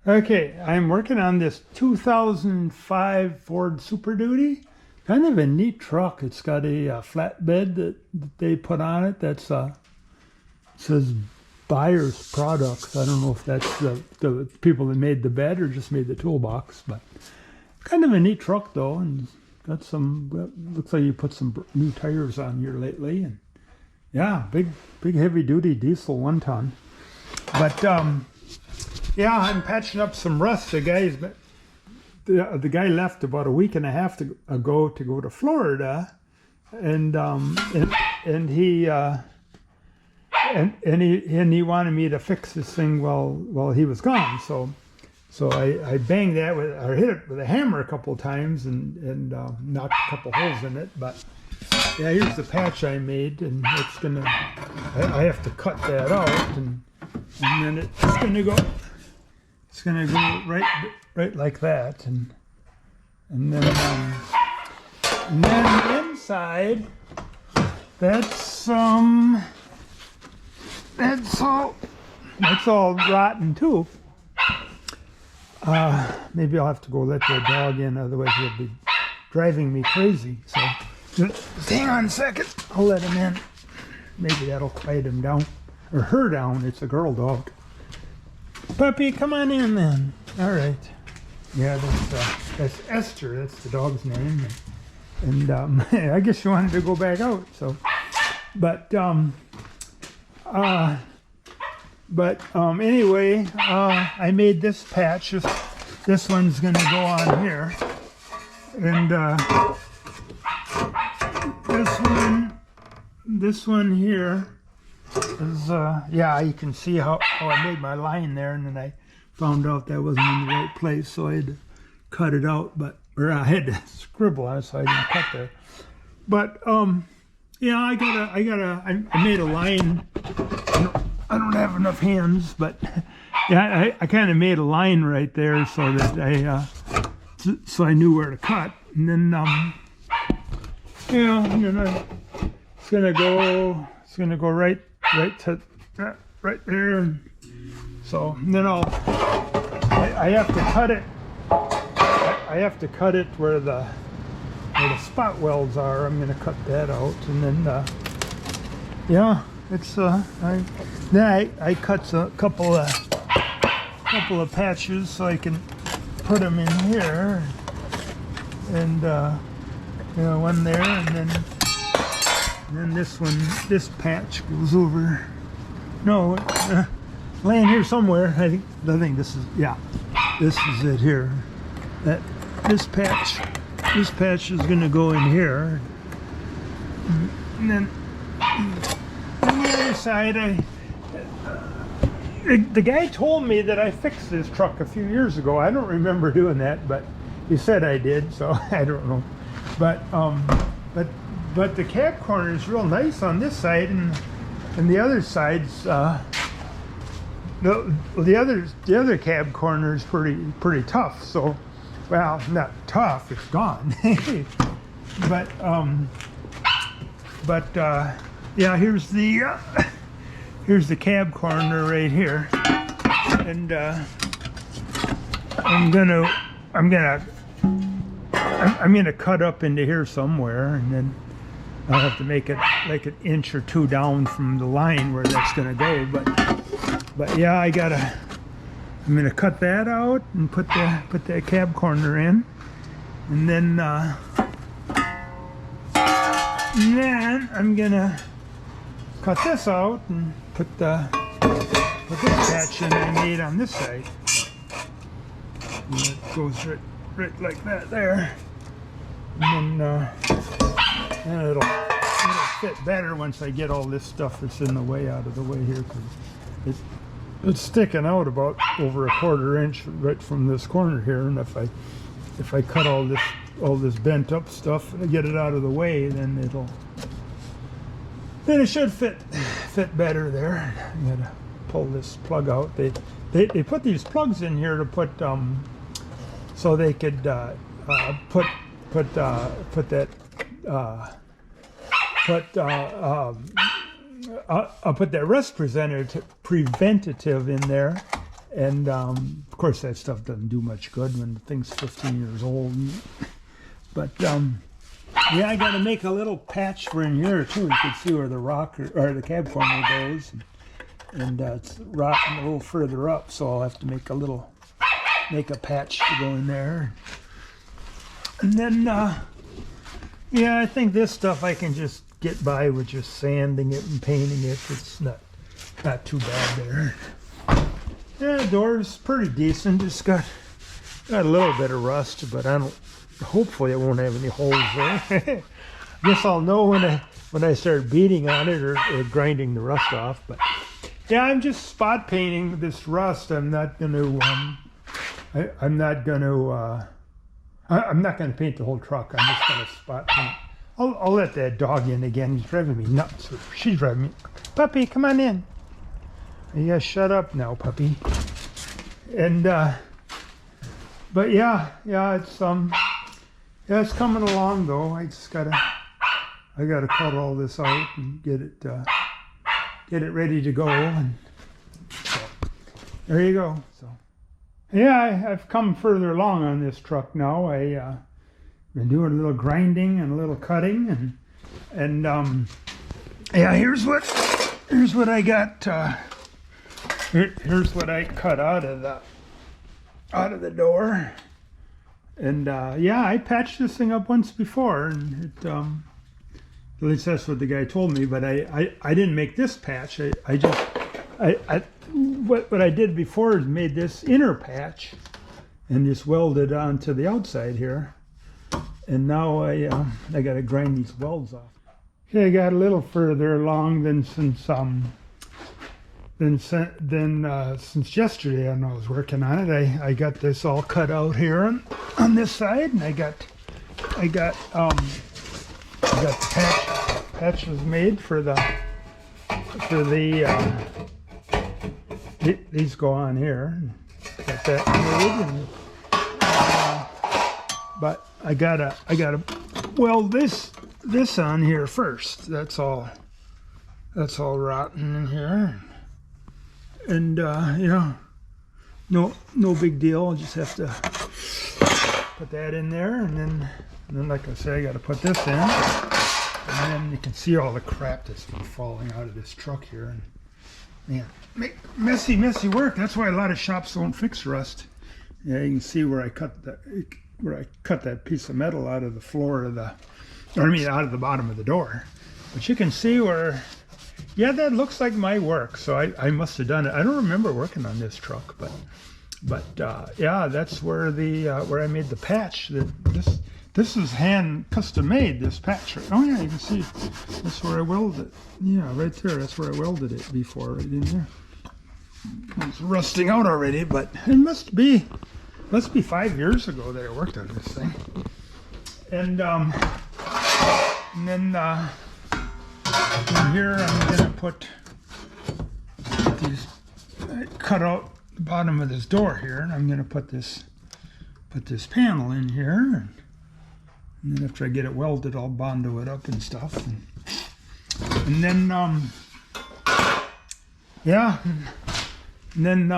Okay, I'm working on this 2005 Ford Super Duty. Kind of a neat truck. It's got a flatbed that they put on it. That's says buyer's products. I don't know if that's the people that made the bed or just made the toolbox, but kind of a neat truck though, and got some. Looks like you put some new tires on here lately, and yeah, big heavy duty diesel 1 ton. But yeah, I'm patching up some rust. The guy left about a week and a half ago to go to Florida, and he he wanted me to fix this thing while he was gone. So I banged that I hit it with a hammer a couple of times and knocked a couple holes in it. But yeah, here's the patch I made, and it's gonna. I have to cut that out, and then it's gonna go. It's gonna go right like that, and then the inside. That's all rotten too. Maybe I'll have to go let the dog in, otherwise he'll be driving me crazy. So just hang on a second. I'll let him in. Maybe that'll quiet him down, or her down. It's a girl dog. Puppy, come on in then. All right. Yeah, that's Esther. That's the dog's name. And I guess she wanted to go back out. So, but anyway, I made this patch. This one's going to go on here, and this one here is yeah. You can see how I made my line there, and then I found out that wasn't in the right place, so I had to cut it out. Or I had to scribble on it, so I didn't cut there. But yeah, I made a line. I don't have enough hands, but yeah, I kind of made a line right there so that so I knew where to cut, and then yeah, it's gonna go right there, and so then I have to cut it. I have to cut it where the spot welds are. I'm gonna cut that out, and then yeah. It's I cut a couple of patches so I can put them in here, and one there, and then this patch goes over. No, laying here somewhere. I think this is it here. This patch is gonna go in here, and then. On the other side, the guy told me that I fixed this truck a few years ago. I don't remember doing that, but he said I did, so I don't know. But the cab corner is real nice on this side, and the other side's the other cab corner is pretty tough. So, well, not tough; it's gone. but yeah, here's the cab corner right here, and I'm gonna cut up into here somewhere, and then I'll have to make it like an inch or two down from the line where that's gonna go. But yeah, I'm gonna cut that out and put that cab corner in, and then I'm gonna cut this out and put this patch in I made on this side. And it goes right like that there. And then it'll fit better once I get all this stuff that's in the way out of the way here, because it's sticking out about over a 1/4 inch right from this corner here. And if I cut all this bent up stuff and get it out of the way, then it should fit better there. I gotta pull this plug out. They put these plugs in here to put so they could put that rust preventative in there, And of course that stuff doesn't do much good when the thing's 15 years old. But yeah, I got to make a little patch for in here too. You can see where the rocker or the cab corner goes, and it's rotting a little further up, so I'll have to make a patch to go in there. And then yeah, I think this stuff I can just get by with just sanding it and painting it. It's not too bad there. Yeah, the door's pretty decent. Just got a little bit of rust, but I don't. Hopefully, it won't have any holes there. Guess I'll know when I start beating on it or grinding the rust off. But yeah, I'm just spot painting this rust. I'm not going to. I'm not going to paint the whole truck. I'm just going to spot paint. I'll let that dog in again. He's driving me nuts. She's driving me. Puppy, come on in. You gotta shut up now, puppy. And but yeah, it's coming along though. I gotta cut all this out and get it ready to go. And so, there you go. So yeah, I've come further along on this truck now. I've been doing a little grinding and a little cutting, and yeah, here's what I got. Here's what I cut out of the door, and yeah, I patched this thing up once before, and it, at least that's what the guy told me. But I didn't make this patch. What I did before is made this inner patch, and just welded onto the outside here, and now I got to grind these welds off. Okay, I got a little further along than since yesterday when I was working on it. I got this all cut out here on this side, and I got patches made for these go on here. Got that made, and, but I gotta weld this on here first. That's all rotten in here. And you know, no big deal. I'll just have to put that in there, and then like I said, I got to put this in, and then you can see all the crap that's been falling out of this truck here, and man, make messy work. That's why a lot of shops don't fix rust. Yeah, you can see where I cut that piece of metal out of the floor of out of the bottom of the door. But you can see where. Yeah, that looks like my work, so I must have done it. I don't remember working on this truck, but yeah, that's where where I made the patch. This is hand custom made, this patch. Oh yeah, you can see that's where I welded it. Yeah, right there. That's where I welded it before, right in there. It's rusting out already, but it must be 5 years ago that I worked on this thing. And then. And here I'm going to put these, cut out the bottom of this door here, and I'm going to put this panel in here, and then after I get it welded, I'll bondo it up and stuff, and then yeah, and then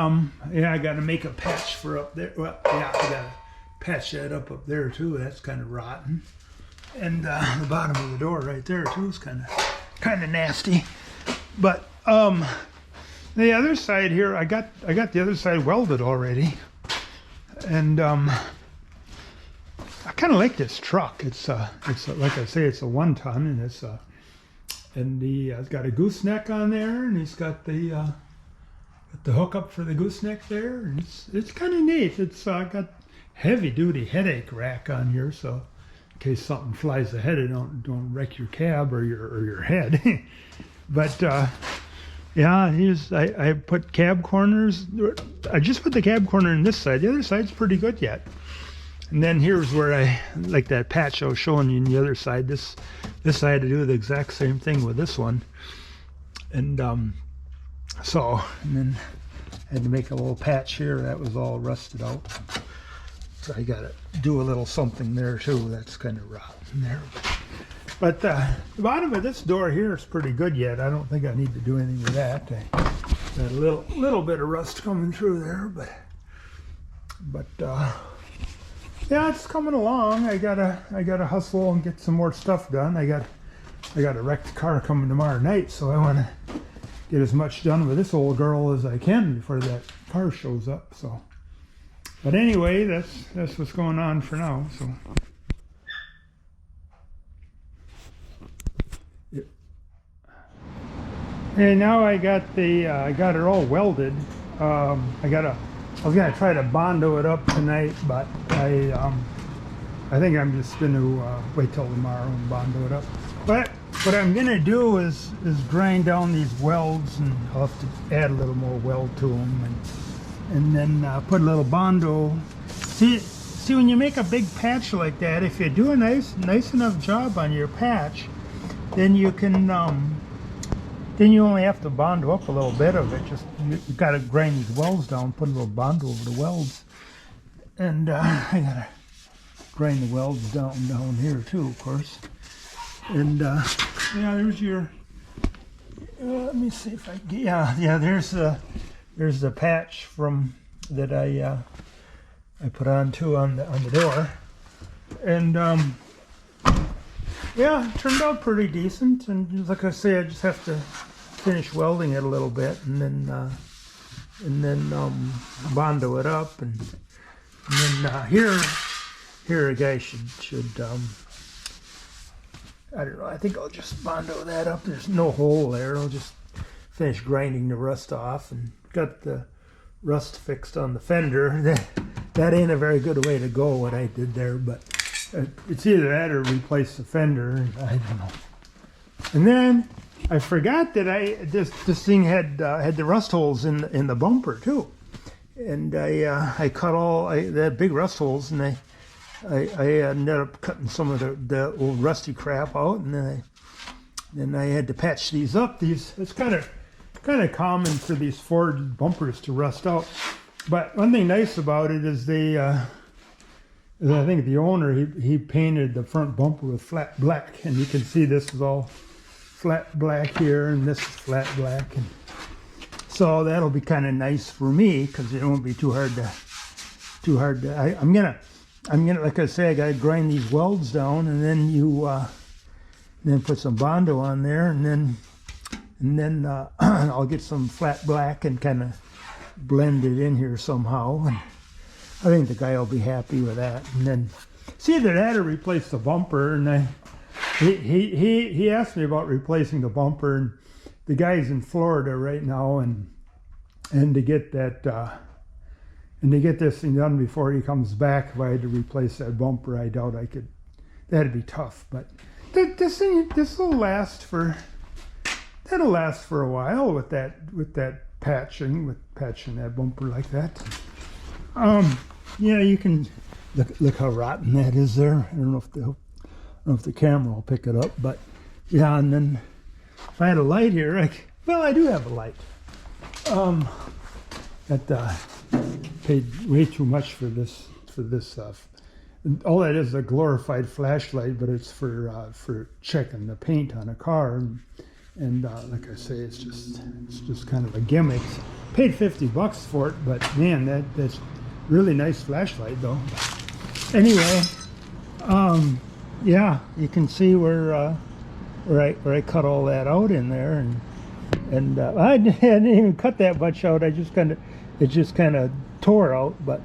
yeah, I got to make a patch for up there. Well, yeah, I got to patch that up there too. That's kind of rotten, and the bottom of the door right there too is kind of nasty. But the other side here, I got the other side welded already, and I kind of like this truck. It's like I say, it's a 1-ton, and it's got a gooseneck on there, and he's got the hookup for the gooseneck there, and it's kind of neat. It's got heavy duty headache rack on here, so in case something flies ahead, it don't wreck your cab or your head. But yeah, I put cab corners. I just put the cab corner in this side. The other side's pretty good yet. And then here's where I like that patch I was showing you on the other side. This I had to do the exact same thing with this one. And and then I had to make a little patch here that was all rusted out. So I got to do a little something there too. That's kind of rotten there. But the bottom of this door here is pretty good yet. I don't think I need to do anything with that. Got a little bit of rust coming through there, but yeah, it's coming along. I gotta hustle and get some more stuff done. I got a wrecked car coming tomorrow night, so I want to get as much done with this old girl as I can before that car shows up. So, but anyway, that's what's going on for now. So. And now I got it all welded. I was gonna try to bondo it up tonight, but I think I'm just gonna wait till tomorrow and bondo it up. But what I'm gonna do is grind down these welds, and I'll have to add a little more weld to them, and then put a little bondo. See, when you make a big patch like that, if you do a nice enough job on your patch, then you can. Then you only have to bondo up a little bit of it. You got to grind these welds down, put a little bondo over the welds, and I gotta grind the welds down here too, of course. And yeah, there's your. Let me see if I get. Yeah. There's the patch from that I put on the door, and yeah, it turned out pretty decent. And like I say, I just have to finish welding it a little bit, and then bondo it up, and then here a guy should I don't know. I think I'll just bondo that up. There's no hole there. I'll just finish grinding the rust off, and got the rust fixed on the fender. That ain't a very good way to go, what I did there, but it's either that or replace the fender. I don't know. And then I forgot that this thing had the rust holes in the bumper too, and I cut they had big rust holes, and I ended up cutting some of the old rusty crap out, and then I had to patch these up. It's kind of common for these Ford bumpers to rust out, but one thing nice about it is I think the owner, he painted the front bumper with flat black, and you can see this is all flat black here, and this is flat black, and so that'll be kind of nice for me because it won't be too hard to. I'm gonna like I say, I gotta grind these welds down, and then then put some bondo on there, and then I'll get some flat black and kind of blend it in here somehow. And I think the guy will be happy with that. And then see either that or replace the bumper. And he asked me about replacing the bumper, and the guy's in Florida right now, and to get that and to get this thing done before he comes back, if I had to replace that bumper, I doubt I could. That'd be tough. But this will last for a while with that patching that bumper like that. Yeah, you can look how rotten that is there. I don't know if the camera will pick it up, but yeah. And then if I had a light here, I do have a light. Paid way too much for this stuff. All that is a glorified flashlight, but it's for checking the paint on a car. And like I say, it's just kind of a gimmick. Paid $50 for it, but man, that's really nice flashlight though. Anyway, yeah, you can see where I cut all that out in there, and I didn't even cut that much out. It just kind of tore out. But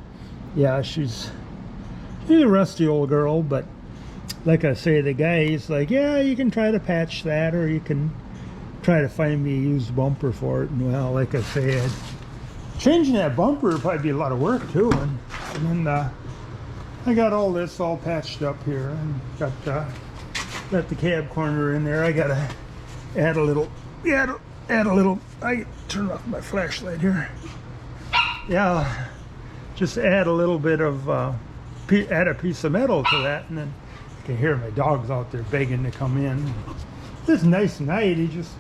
yeah, she's a rusty old girl. But like I say, the guy's like, yeah, you can try to patch that, or you can try to find me a used bumper for it. And well, like I say, changing that bumper would probably be a lot of work too. And then I got all this all patched up here, and got the cab corner in there. I gotta add a little. I turn off my flashlight here. Yeah, just add a little bit of add a piece of metal to that, and then you can hear my dog's out there begging to come in. This nice night, he just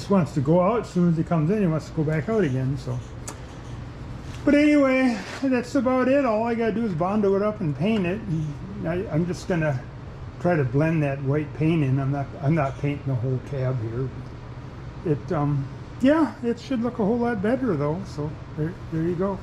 wants to go out. As soon as he comes in, he wants to go back out again. So, but anyway, that's about it. All I gotta do is bondo it up and paint it. And I'm just gonna try to blend that white paint in. I'm not painting the whole cab here. Yeah, it should look a whole lot better though, so there you go.